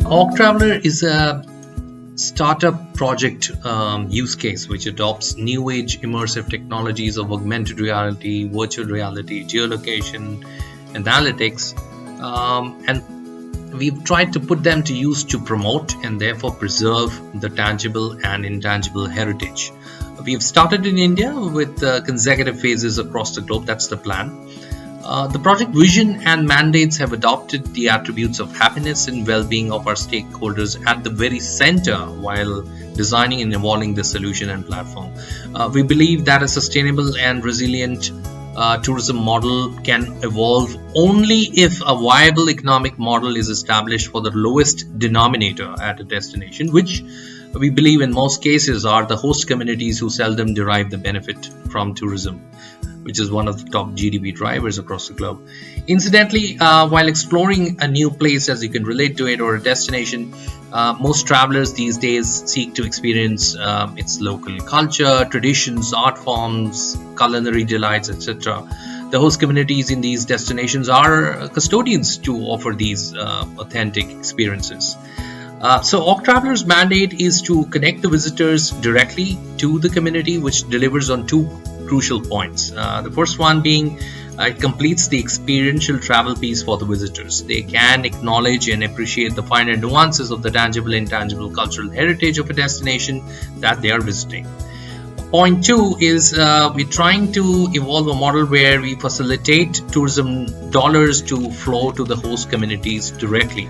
Org Traveler is a startup project use case which adopts new age immersive technologies of augmented reality, virtual reality, geolocation, and analytics, and we've tried to put them to use to promote and therefore preserve the tangible and intangible heritage. We've started in India with consecutive phases across the globe. That's the plan. The project vision and mandates have adopted the attributes of happiness and well-being of our stakeholders at the very center while designing and evolving the solution and platform. We believe that a sustainable and resilient tourism model can evolve only if a viable economic model is established for the lowest denominator at a destination, which we believe in most cases are the host communities who seldom derive the benefit from tourism, which is one of the top GDP drivers across the globe. Incidentally, while exploring a new place, as you can relate to it, or a destination, most travelers these days seek to experience its local culture, traditions, art forms, culinary delights, etc. The host communities in these destinations are custodians to offer these authentic experiences. So Org Traveler's mandate is to connect the visitors directly to the community, which delivers on two crucial points. The first one being it completes the experiential travel piece for the visitors. They can acknowledge and appreciate the finer nuances of the tangible and intangible cultural heritage of a destination that they are visiting. Point two is we're trying to evolve a model where we facilitate tourism dollars to flow to the host communities directly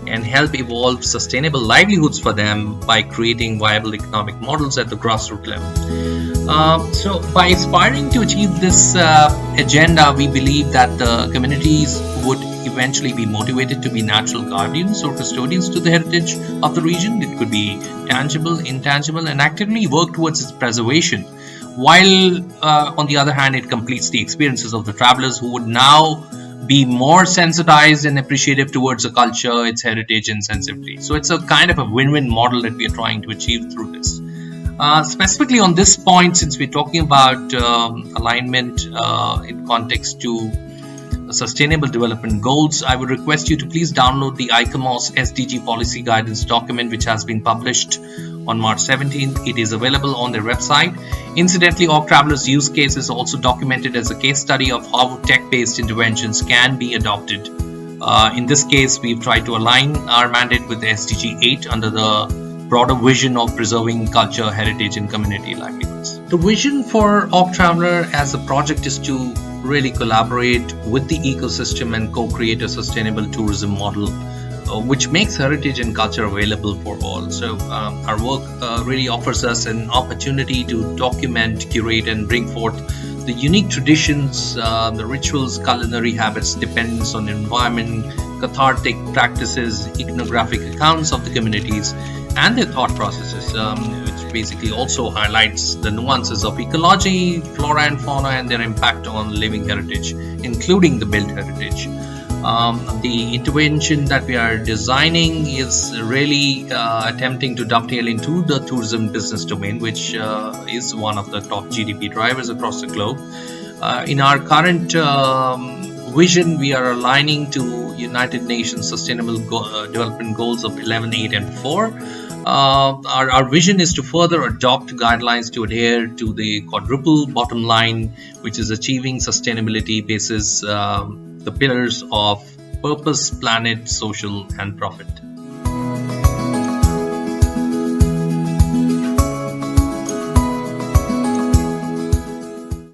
and help evolve sustainable livelihoods for them by creating viable economic models at the grassroots level. So by aspiring to achieve this agenda, we believe that the communities would eventually be motivated to be natural guardians or custodians to the heritage of the region. It could be tangible, intangible, and actively work towards its preservation, while on the other hand, it completes the experiences of the travelers who would now be more sensitized and appreciative towards the culture, its heritage, and sensitivity. So it's a kind of a win-win model that we are trying to achieve through this. Specifically on this point, since we're talking about alignment in context to Sustainable Development Goals, I would request you to please download the ICOMOS SDG Policy Guidance document, which has been published on March 17th. It is available on their website. Incidentally, Org Traveler's use case is also documented as a case study of how tech-based interventions can be adopted. In this case, we've tried to align our mandate with the SDG 8 under the broader vision of preserving culture, heritage, and community livelihoods. The vision for Org Traveler as a project is to really collaborate with the ecosystem and co-create a sustainable tourism model which makes heritage and culture available for all. So our work really offers us an opportunity to document, curate, and bring forth the unique traditions, the rituals, culinary habits, dependence on the environment, cathartic practices, ethnographic accounts of the communities and their thought processes, which basically also highlights the nuances of ecology, flora and fauna, and their impact on living heritage, including the built heritage. The intervention that we are designing is really attempting to dovetail into the tourism business domain, which is one of the top GDP drivers across the globe. In our current vision, we are aligning to United Nations Sustainable Development Goals of 11, 8, and 4. Our vision is to further adopt guidelines to adhere to the quadruple bottom line, which is achieving sustainability basis the pillars of purpose, planet, social, and profit.